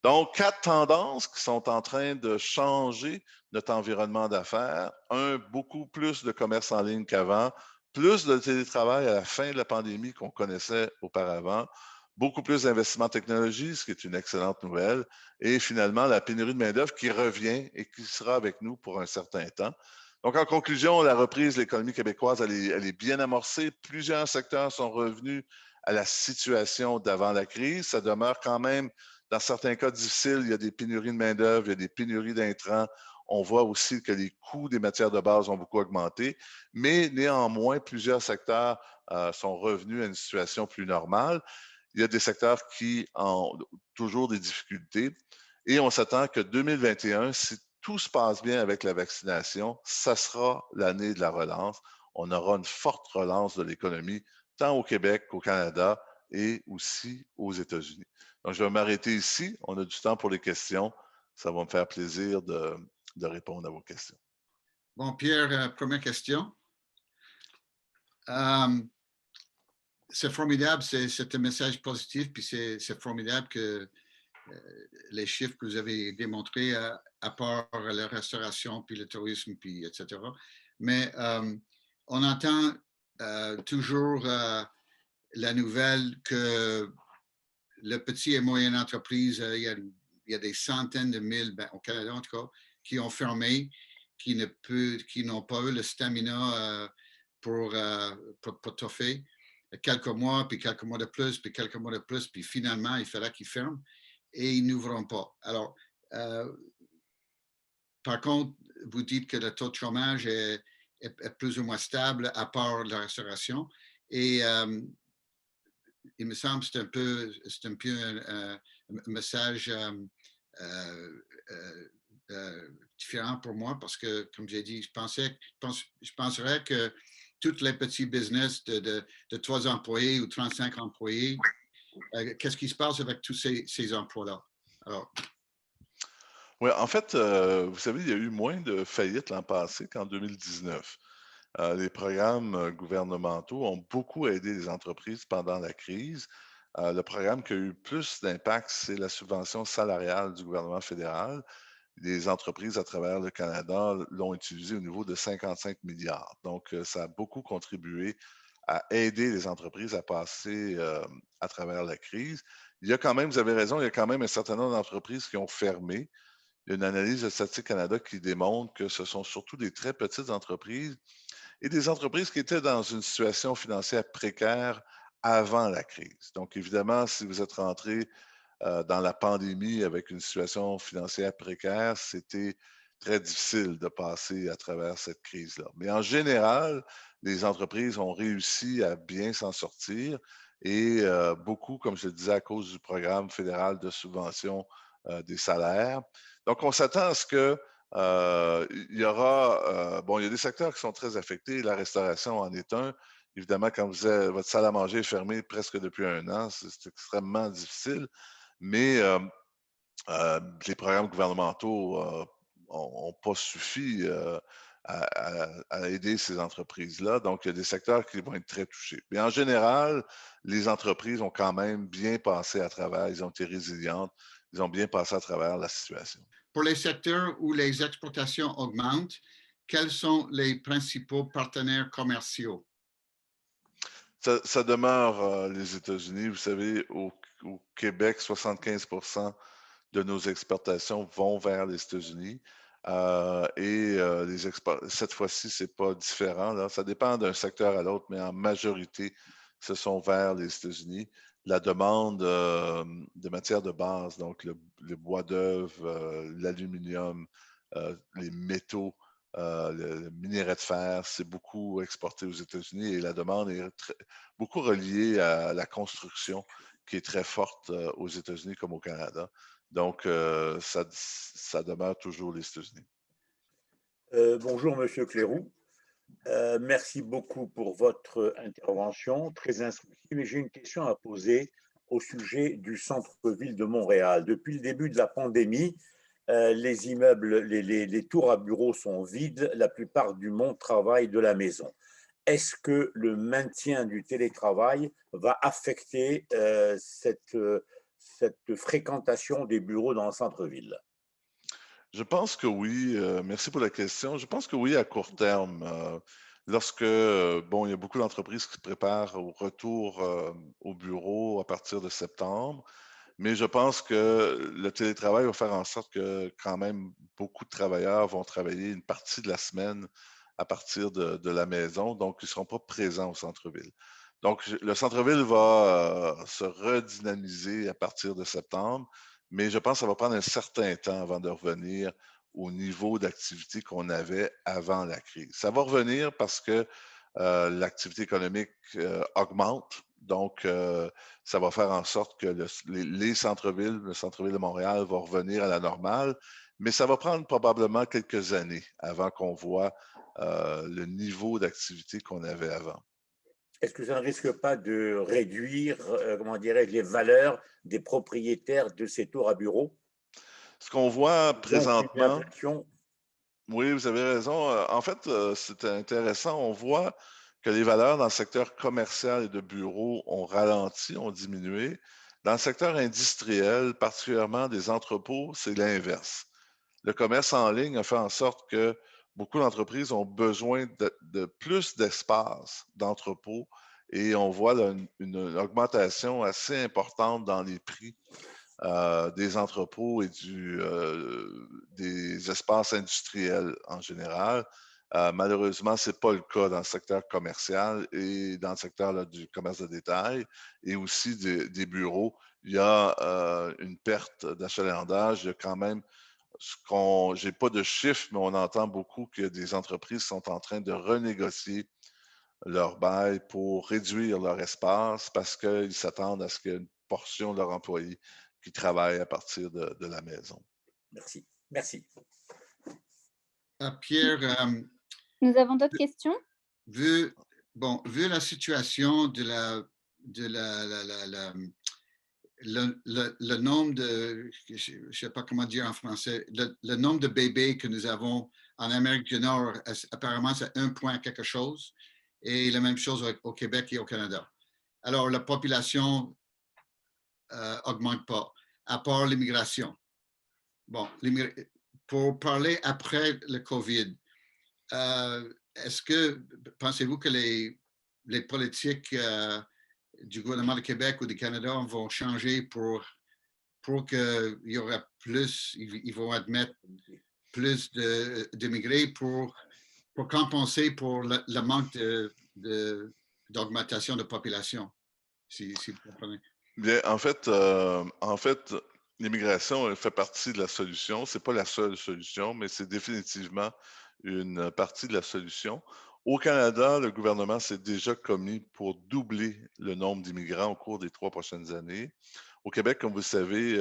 Donc, 4 tendances qui sont en train de changer notre environnement d'affaires. Un, beaucoup plus de commerce en ligne qu'avant, plus de télétravail à la fin de la pandémie qu'on connaissait auparavant, beaucoup plus d'investissement en technologie, ce qui est une excellente nouvelle, et finalement la pénurie de main-d'œuvre qui revient et qui sera avec nous pour un certain temps. Donc, en conclusion, la reprise de l'économie québécoise, elle est bien amorcée. Plusieurs secteurs sont revenus à la situation d'avant la crise. Ça demeure quand même dans certains cas difficiles, il y a des pénuries de main-d'œuvre, il y a des pénuries d'intrants. On voit aussi que les coûts des matières de base ont beaucoup augmenté, mais néanmoins, plusieurs secteurs sont revenus à une situation plus normale. Il y a des secteurs qui ont toujours des difficultés et on s'attend que 2021, si tout se passe bien avec la vaccination, ça sera l'année de la relance. On aura une forte relance de l'économie, tant au Québec qu'au Canada et aussi aux États-Unis. Donc, je vais m'arrêter ici. On a du temps pour les questions. Ça va me faire plaisir de répondre à vos questions. Bon, Pierre, première question. C'est formidable, c'est un message positif, puis c'est formidable que les chiffres que vous avez démontrés, à part la restauration, puis le tourisme, puis etc. Mais on entend toujours la nouvelle que le petit et moyenne entreprise, il y a des centaines de mille, au Canada en tout cas, qui ont fermé, qui n'ont pas eu le stamina pour toffer quelques mois, puis quelques mois de plus, puis quelques mois de plus, puis finalement, il fallait qu'ils ferment et ils n'ouvriront pas. Alors, par contre, vous dites que le taux de chômage est plus ou moins stable à part la restauration. Et il me semble que c'est un peu un message différent pour moi parce que, comme j'ai dit, je penserais que tous les petits business de 3 employés ou 35 employés, qu'est-ce qui se passe avec tous ces emplois-là? Alors, Oui, en fait, vous savez, il y a eu moins de faillites l'an passé qu'en 2019. Les programmes gouvernementaux ont beaucoup aidé les entreprises pendant la crise. Le programme qui a eu plus d'impact, c'est la subvention salariale du gouvernement fédéral. Les entreprises à travers le Canada l'ont utilisé au niveau de 55 milliards. Donc, ça a beaucoup contribué à aider les entreprises à passer à travers la crise. Il y a quand même, vous avez raison, il y a quand même un certain nombre d'entreprises qui ont fermé. Il y a une analyse de Statistique Canada qui démontre que ce sont surtout des très petites entreprises et des entreprises qui étaient dans une situation financière précaire avant la crise. Donc, évidemment, si vous êtes rentré dans la pandémie avec une situation financière précaire, c'était très difficile de passer à travers cette crise-là. Mais en général, les entreprises ont réussi à bien s'en sortir et beaucoup, comme je le disais, à cause du programme fédéral de subvention des salaires. Donc, on s'attend à ce que il y aura, bon, il y a des secteurs qui sont très affectés. La restauration en est un. Évidemment, quand votre salle à manger est fermée presque depuis un an, c'est extrêmement difficile. Mais les programmes gouvernementaux n'ont pas suffi à aider ces entreprises-là. Donc, il y a des secteurs qui vont être très touchés. Mais en général, les entreprises ont quand même bien passé à travers, ils ont été résilientes, ils ont bien passé à travers la situation. pour les secteurs où les exportations augmentent, quels sont les principaux partenaires commerciaux? Ça demeure les États-Unis. Vous savez, au Québec, 75 de nos exportations vont vers les États-Unis. Cette fois-ci, c'est pas différent. Là. Ça dépend d'un secteur à l'autre, mais en majorité, ce sont vers les États-Unis. La demande de matières de base, donc le bois d'œuvre, l'aluminium, les métaux, le minerai de fer, c'est beaucoup exporté aux États-Unis et la demande est beaucoup reliée à la construction qui est très forte aux États-Unis comme au Canada. Donc, ça demeure toujours les États-Unis. Bonjour, Monsieur Clérou. Merci beaucoup pour votre intervention, très instructive. Mais j'ai une question à poser au sujet du centre-ville de Montréal. Depuis le début de la pandémie, les immeubles, les tours à bureaux sont vides. La plupart du monde travaille de la maison. Est-ce que le maintien du télétravail va affecter cette fréquentation des bureaux dans le centre-ville? Je pense que oui. Merci pour la question. Je pense que oui, à court terme. Lorsque, bon, il y a beaucoup d'entreprises qui se préparent au retour au bureau à partir de septembre, mais je pense que le télétravail va faire en sorte que quand même beaucoup de travailleurs vont travailler une partie de la semaine à partir de la maison, donc ils ne seront pas présents au centre-ville. Donc, le centre-ville va se redynamiser à partir de septembre, mais je pense que ça va prendre un certain temps avant de revenir au niveau d'activité qu'on avait avant la crise. Ça va revenir parce que l'activité économique augmente. Donc, ça va faire en sorte que les centres-villes, le centre-ville de Montréal va revenir à la normale, mais ça va prendre probablement quelques années avant qu'on voit le niveau d'activité qu'on avait avant. Est-ce que ça ne risque pas de réduire, comment dirais-je, les valeurs des propriétaires de ces tours à bureaux? Ce qu'on voit Donc, une présentement, inflation. oui, vous avez raison. En fait, c'est intéressant. On voit que les valeurs dans le secteur commercial et de bureaux ont ralenti, ont diminué. Dans le secteur industriel, particulièrement des entrepôts, c'est l'inverse. Le commerce en ligne a fait en sorte que beaucoup d'entreprises ont besoin de plus d'espace d'entrepôt et on voit là, une augmentation assez importante dans les prix des entrepôts et des espaces industriels en général. Malheureusement, ce n'est pas le cas dans le secteur commercial et dans le secteur là, du commerce de détail et aussi des bureaux. Il y a une perte d'achalandage. Il y a quand même je n'ai pas de chiffres, mais on entend beaucoup que des entreprises sont en train de renégocier leur bail pour réduire leur espace parce qu'ils s'attendent à ce qu'il y ait une portion de leurs employés qui travaillent à partir de la maison. Merci. Merci. Pierre, Nous avons d'autres questions? vu la situation de le nombre de, je ne sais pas comment dire en français, le nombre de bébés que nous avons en Amérique du Nord, apparemment, c'est 1 point quelque chose, et la même chose au Québec et au Canada. Alors, la population augmente pas, à part l'immigration. Bon, pour parler après le COVID, est-ce que pensez-vous que les politiques du gouvernement du Québec ou du Canada vont changer pour qu'il y aura plus, ils vont admettre plus d'immigrés pour compenser pour le manque d'augmentation de population, si vous comprenez? Bien, en fait, l'immigration fait partie de la solution. Ce n'est pas la seule solution, mais c'est définitivement une partie de la solution. Au Canada, le gouvernement s'est déjà commis pour doubler le nombre d'immigrants au cours des 3 prochaines années. Au Québec, comme vous le savez,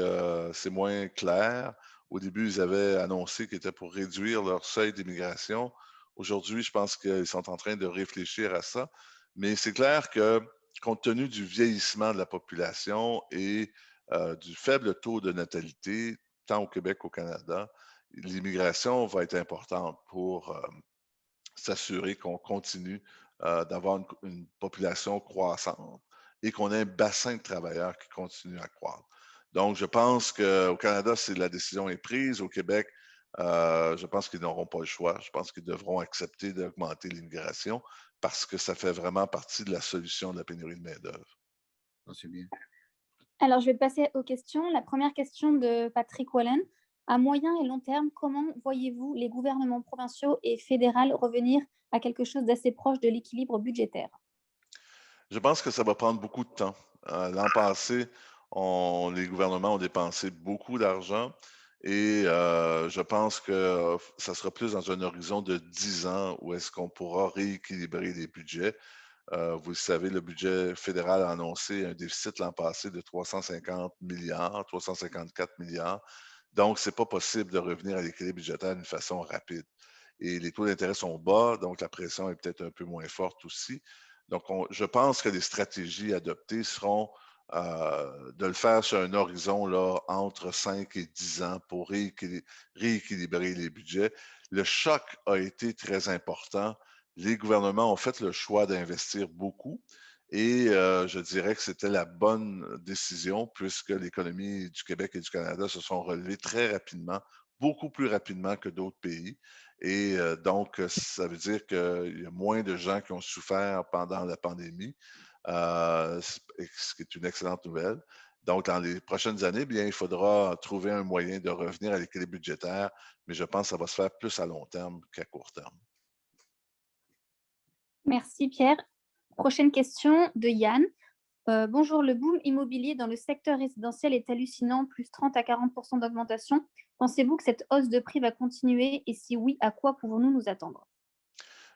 c'est moins clair. Au début, ils avaient annoncé qu'ils étaient pour réduire leur seuil d'immigration. Aujourd'hui, je pense qu'ils sont en train de réfléchir à ça. Mais c'est clair que compte tenu du vieillissement de la population et du faible taux de natalité, tant au Québec qu'au Canada, l'immigration va être importante pour s'assurer qu'on continue d'avoir une population croissante et qu'on ait un bassin de travailleurs qui continue à croître. Donc, je pense qu'au Canada, si la décision est prise, au Québec, je pense qu'ils n'auront pas le choix. Je pense qu'ils devront accepter d'augmenter l'immigration parce que ça fait vraiment partie de la solution de la pénurie de main-d'œuvre. C'est bien. Alors, je vais passer aux questions. La première question de Patrick Wallen. À moyen et long terme, comment voyez-vous les gouvernements provinciaux et fédéraux revenir à quelque chose d'assez proche de l'équilibre budgétaire? Je pense que ça va prendre beaucoup de temps. L'an passé, les gouvernements ont dépensé beaucoup d'argent et je pense que ça sera plus dans un horizon de 10 ans où est-ce qu'on pourra rééquilibrer les budgets. Vous le savez, le budget fédéral a annoncé un déficit l'an passé de 350 milliards, 354 milliards. Donc, ce n'est pas possible de revenir à l'équilibre budgétaire d'une façon rapide. Et les taux d'intérêt sont bas, donc la pression est peut-être un peu moins forte aussi. Donc, je pense que les stratégies adoptées seront de le faire sur un horizon là, entre 5 et 10 ans pour rééquilibrer les budgets. Le choc a été très important. Les gouvernements ont fait le choix d'investir beaucoup et je dirais que c'était la bonne décision puisque l'économie du Québec et du Canada se sont relevées très rapidement, beaucoup plus rapidement que d'autres pays. Et donc, ça veut dire qu'il y a moins de gens qui ont souffert pendant la pandémie, ce qui est une excellente nouvelle. Donc, dans les prochaines années, bien, il faudra trouver un moyen de revenir à l'équilibre budgétaire, mais je pense que ça va se faire plus à long terme qu'à court terme. Merci Pierre. Prochaine question de Yann. Bonjour, le boom immobilier dans le secteur résidentiel est hallucinant, plus 30 à 40% d'augmentation. Pensez-vous que cette hausse de prix va continuer et si oui, à quoi pouvons-nous nous attendre?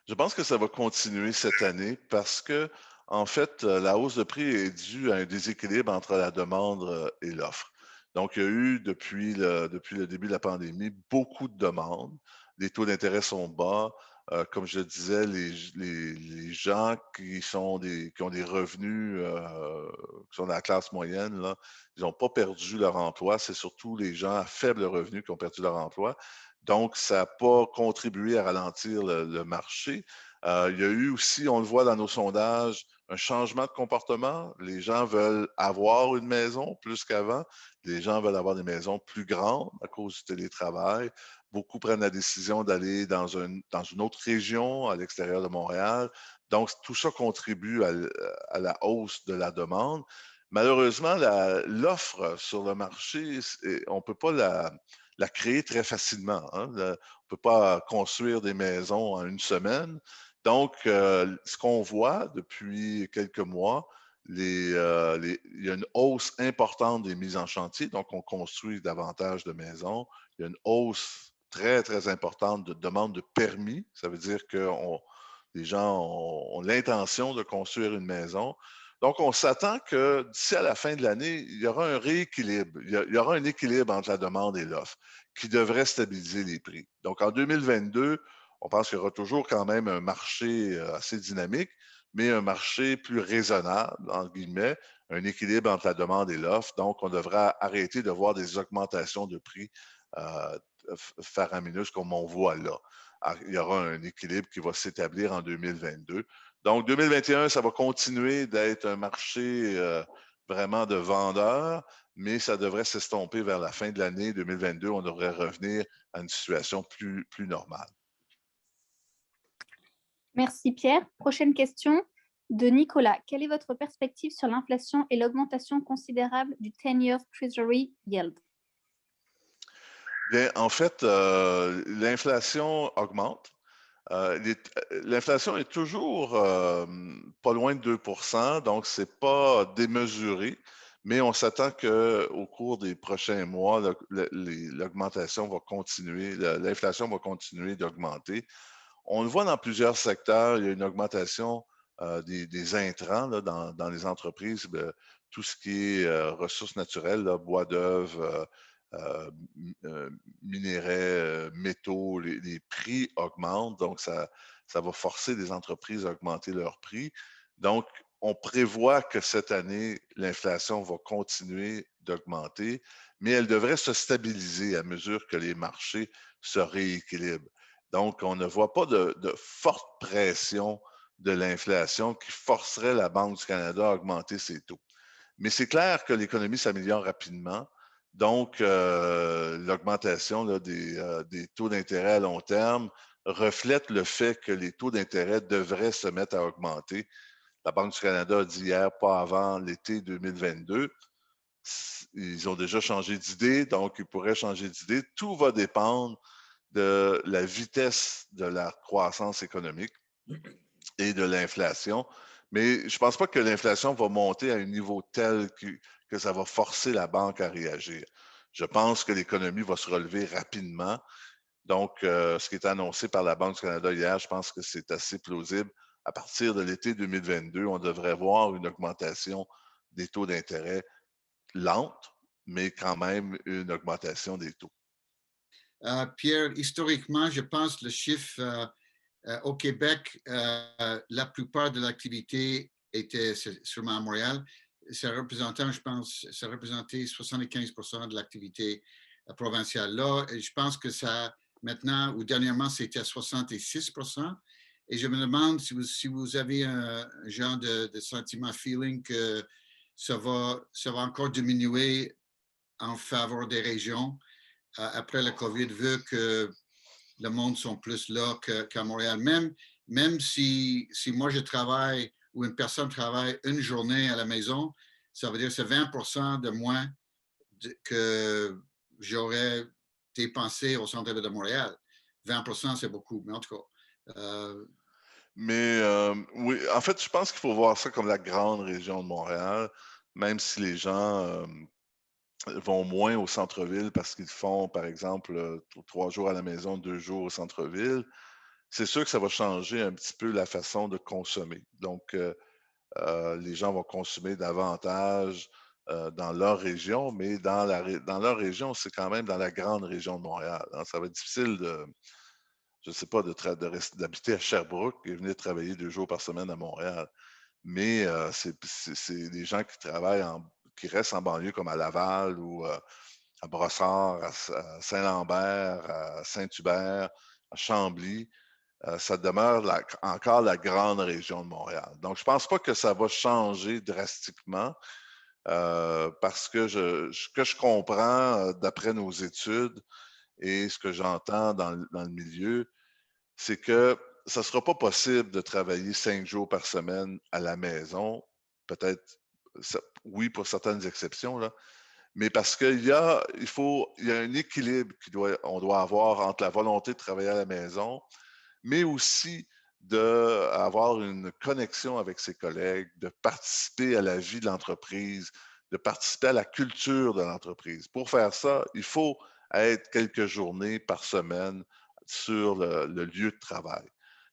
Je pense que ça va continuer cette année parce que, en fait, la hausse de prix est due à un déséquilibre entre la demande et l'offre. Donc, il y a eu, depuis le début de la pandémie, beaucoup de demandes. Les taux d'intérêt sont bas. Comme je le disais, les gens qui ont des revenus, qui sont de la classe moyenne, là, ils n'ont pas perdu leur emploi. C'est surtout les gens à faible revenu qui ont perdu leur emploi. Donc, ça n'a pas contribué à ralentir le marché. Il y a eu aussi, on le voit dans nos sondages, un changement de comportement. Les gens veulent avoir une maison plus qu'avant. Les gens veulent avoir des maisons plus grandes à cause du télétravail. Beaucoup prennent la décision d'aller dans une autre région à l'extérieur de Montréal. Donc, tout ça contribue à la hausse de la demande. Malheureusement, l'offre sur le marché, on ne peut pas la créer très facilement, hein. On ne peut pas construire des maisons en une semaine. Donc, ce qu'on voit depuis quelques mois, il y a une hausse importante des mises en chantier, donc on construit davantage de maisons. Il y a une hausse très, très importante de demande de permis. Ça veut dire que les gens ont l'intention de construire une maison. Donc, on s'attend que d'ici à la fin de l'année, il y aura un rééquilibre. Il y aura un équilibre entre la demande et l'offre qui devrait stabiliser les prix. Donc, en 2022, on pense qu'il y aura toujours quand même un marché assez dynamique, mais un marché plus raisonnable, entre guillemets, un équilibre entre la demande et l'offre. Donc, on devra arrêter de voir des augmentations de prix faramineuses comme on voit là. Alors, il y aura un équilibre qui va s'établir en 2022. Donc, 2021, ça va continuer d'être un marché vraiment de vendeurs, mais ça devrait s'estomper vers la fin de l'année 2022. On devrait revenir à une situation plus normale. Merci Pierre. Prochaine question de Nicolas. Quelle est votre perspective sur l'inflation et l'augmentation considérable du 10-year Treasury yield? Bien, en fait, l'inflation augmente. L'inflation est toujours pas loin de 2 %, donc ce n'est pas démesuré, mais on s'attend qu'au cours des prochains mois, l'augmentation va continuer, l'inflation va continuer d'augmenter. On le voit dans plusieurs secteurs, il y a une augmentation des intrants là, dans les entreprises, tout ce qui est ressources naturelles, là, bois d'œuvre, minerais, métaux, les prix augmentent, donc ça va forcer les entreprises à augmenter leurs prix. Donc, on prévoit que cette année, l'inflation va continuer d'augmenter, mais elle devrait se stabiliser à mesure que les marchés se rééquilibrent. Donc, on ne voit pas de forte pression de l'inflation qui forcerait la Banque du Canada à augmenter ses taux. Mais c'est clair que l'économie s'améliore rapidement. Donc, l'augmentation des taux d'intérêt à long terme reflète le fait que les taux d'intérêt devraient se mettre à augmenter. La Banque du Canada a dit hier, pas avant l'été 2022. Ils ont déjà changé d'idée, donc ils pourraient changer d'idée. Tout va dépendre de la vitesse de la croissance économique et de l'inflation. Mais je ne pense pas que l'inflation va monter à un niveau tel que ça va forcer la banque à réagir. Je pense que l'économie va se relever rapidement. Donc, ce qui est annoncé par la Banque du Canada hier, je pense que c'est assez plausible. À partir de l'été 2022, on devrait voir une augmentation des taux d'intérêt lente, mais quand même une augmentation des taux. Pierre, historiquement, je pense le chiffre au Québec, la plupart de l'activité était sûrement à Montréal, ça représentait, je pense, ça représentait 75% de l'activité provinciale. Là, et je pense que ça, maintenant, ou dernièrement, c'était à 66%. Et je me demande si vous avez un genre de sentiment, feeling que ça va encore diminuer en faveur des régions après le COVID, vu que le monde sont plus là qu'à Montréal. Même si moi je travaille ou une personne travaille une journée à la maison, ça veut dire que c'est 20% de moins que j'aurais dépensé au centre-ville de Montréal. 20%, c'est beaucoup, mais en tout cas. Mais oui, en fait, je pense qu'il faut voir ça comme la grande région de Montréal, même si les gens vont moins au centre-ville parce qu'ils font, par exemple, 3 jours à la maison, 2 jours au centre-ville. C'est sûr que ça va changer un petit peu la façon de consommer. Donc, les gens vont consommer davantage dans leur région, mais dans leur région, c'est quand même dans la grande région de Montréal, hein. Ça va être difficile je ne sais pas, d'habiter à Sherbrooke et venir travailler 2 jours par semaine à Montréal. Mais c'est des gens qui qui restent en banlieue comme à Laval ou à Brossard, à Saint-Lambert, à Saint-Hubert, à Chambly. Ça demeure encore la grande région de Montréal. Donc, je ne pense pas que ça va changer drastiquement parce que ce que je comprends d'après nos études et ce que j'entends dans le milieu, c'est que ça ne sera pas possible de travailler 5 jours par semaine à la maison. Peut-être, oui, pour certaines exceptions, là, mais parce qu'il il y a un équilibre on doit avoir entre la volonté de travailler à la maison, mais aussi d'avoir une connexion avec ses collègues, de participer à la vie de l'entreprise, de participer à la culture de l'entreprise. Pour faire ça, il faut être quelques journées par semaine sur le lieu de travail.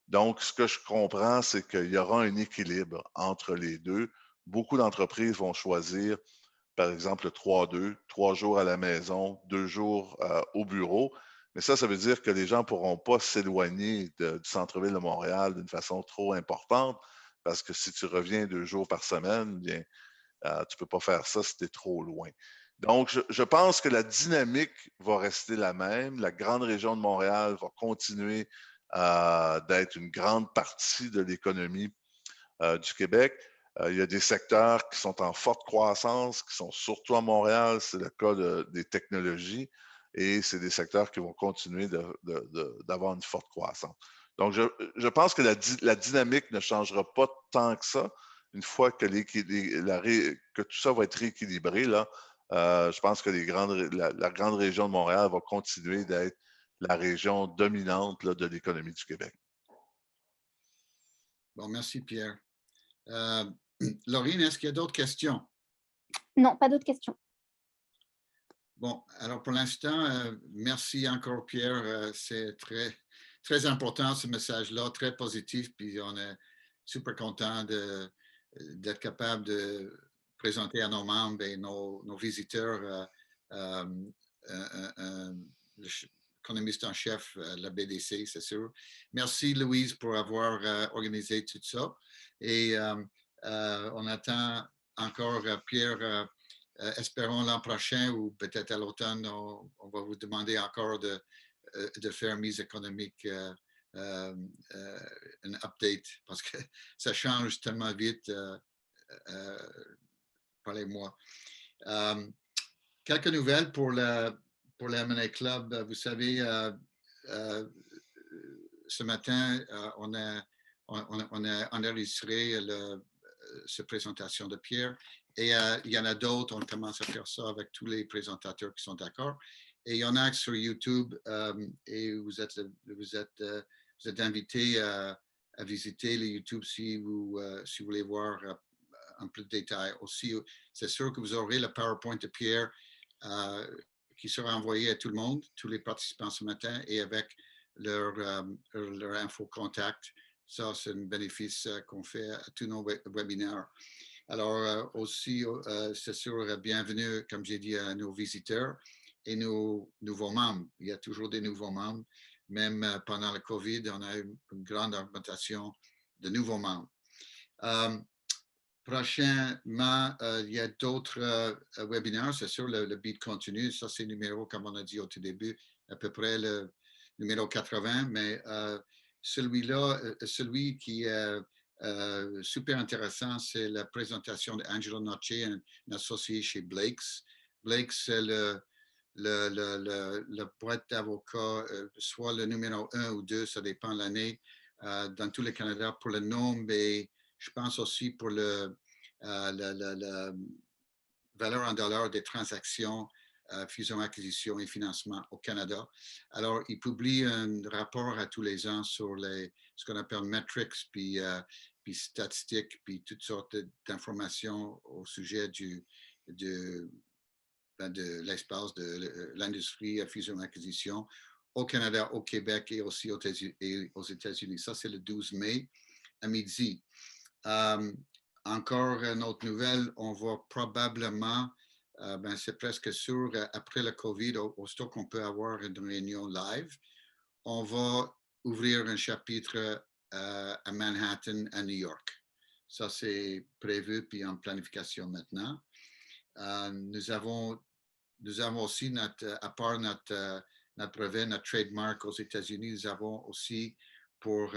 Donc, ce que je comprends, c'est qu'il y aura un équilibre entre les deux. Beaucoup d'entreprises vont choisir, par exemple, le 3-2, 3 jours à la maison, 2 jours au bureau. Mais ça veut dire que les gens ne pourront pas s'éloigner du centre-ville de Montréal d'une façon trop importante, parce que si tu reviens 2 jours par semaine, bien, tu ne peux pas faire ça si tu es trop loin. Donc, je pense que la dynamique va rester la même. La grande région de Montréal va continuer d'être une grande partie de l'économie du Québec. Il y a des secteurs qui sont en forte croissance, qui sont surtout à Montréal. C'est le cas des technologies et c'est des secteurs qui vont continuer d'avoir une forte croissance. Donc, je pense que la dynamique ne changera pas tant que ça. Une fois que tout ça va être rééquilibré, là, je pense que la grande région de Montréal va continuer d'être la région dominante là, de l'économie du Québec. Bon, merci Pierre. Laurine, est-ce qu'il y a d'autres questions? Non, pas d'autres questions. Bon, alors pour l'instant, merci encore Pierre. C'est très, très important ce message-là, très positif. Puis on est super content d'être capable de présenter à nos membres et nos visiteurs l'économiste en chef de la BDC, c'est sûr. Merci Louise pour avoir organisé tout ça. Et on attend encore Pierre. Espérons l'an prochain ou peut-être à l'automne, on va vous demander encore de faire une mise économique, un update, parce que ça change tellement vite par les mois. Quelques nouvelles pour le M&A Club. Vous savez, ce matin, on a enregistré cette présentation de Pierre. Et il y en a d'autres, on commence à faire ça avec tous les présentateurs qui sont d'accord. Et il y en a sur YouTube et vous êtes invités à visiter les YouTube si vous voulez voir en plus de détails. Aussi, c'est sûr que vous aurez le PowerPoint de Pierre qui sera envoyé à tout le monde, tous les participants ce matin, et avec leur info contact. Ça, c'est un bénéfice qu'on fait à tous nos webinaires. Alors, aussi, c'est sûr, bienvenue, comme j'ai dit, à nos visiteurs et nos nouveaux membres. Il y a toujours des nouveaux membres. Même pendant le COVID, on a eu une grande augmentation de nouveaux membres. Prochainement, il y a d'autres webinaires. C'est sûr, le beat continue. Ça, c'est numéro, comme on a dit au tout début, à peu près le numéro 80. Mais celui-là, celui qui est super intéressant, c'est la présentation d'Angelo Noce, un associé chez Blake's. Blake's, c'est le boîte d'avocats, soit le numéro 1 ou 2, ça dépend de l'année, dans tout le Canada pour le nombre et je pense aussi pour la valeur en dollars des transactions, fusion, acquisition et financement au Canada. Alors, il publie un rapport à tous les ans sur ce qu'on appelle metrics, puis statistiques, puis toutes sortes d'informations au sujet de l'espace de l'industrie fusion-acquisition au Canada, au Québec et aussi aux États-Unis. Ça, c'est le 12 mai à midi. Encore une autre nouvelle, on va probablement, c'est presque sûr, après le COVID, aussitôt qu'on peut avoir une réunion live, on va ouvrir un chapitre à Manhattan, à New York. Ça, c'est prévu puis en planification maintenant. Nous avons aussi, à part notre brevet, notre trademark aux États-Unis, nous avons aussi pour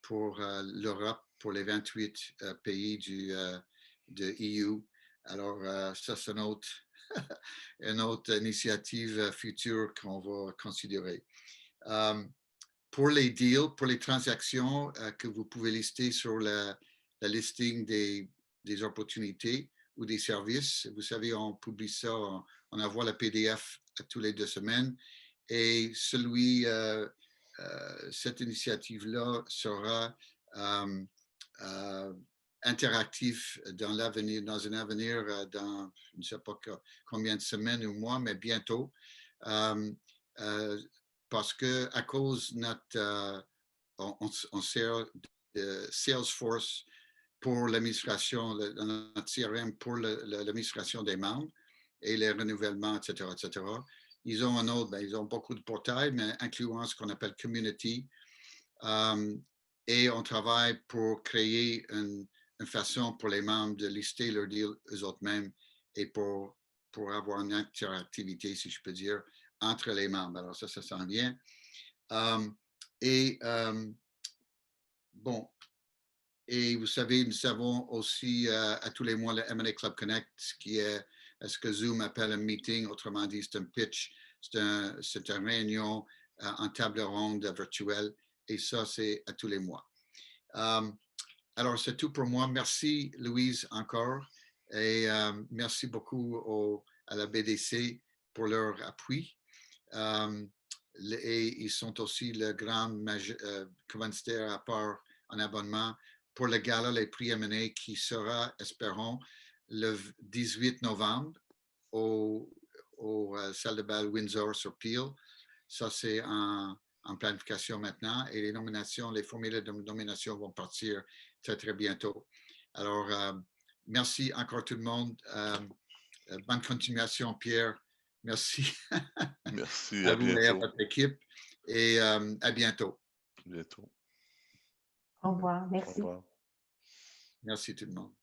l'Europe, pour les 28 pays de EU. Alors, ça, c'est une autre initiative future qu'on va considérer. Pour les deals, pour les transactions que vous pouvez lister sur la listing des opportunités ou des services, vous savez, on publie ça, on envoie le PDF tous les 2 semaines et cette initiative-là sera interactif dans un avenir, dans je ne sais pas combien de semaines ou mois, mais bientôt. Parce qu'à cause de notre, on sert de Salesforce pour l'administration, notre CRM pour l'administration des membres et les renouvellements, etc., etc. Ils ont un autre, ils ont beaucoup de portails, mais incluant ce qu'on appelle Community. Et on travaille pour créer une façon pour les membres de lister leur deal eux-mêmes et pour avoir une interactivité, si je peux dire, entre les membres. Alors ça s'en vient. Bon, et vous savez, nous avons aussi à tous les mois le M&A Club Connect, qui est ce que Zoom appelle un meeting, autrement dit, c'est un pitch, c'est une réunion en table ronde virtuelle, et ça, c'est à tous les mois. Alors, c'est tout pour moi. Merci, Louise, encore, et merci beaucoup à la BDC pour leur appui. Et ils sont aussi le grand commanditaire à part en abonnement pour le gala Les Prix M&A qui sera, espérons, le 18 novembre au salle de bal Windsor sur Peel. Ça, c'est en planification maintenant et les nominations, les formulaires de nomination vont partir très, très bientôt. Alors, merci encore tout le monde. Bonne continuation, Pierre. Merci. Merci, à à vous et à bientôt. votre équipe. Et à bientôt. Bientôt. Au revoir. Merci. Au revoir. Merci tout le monde.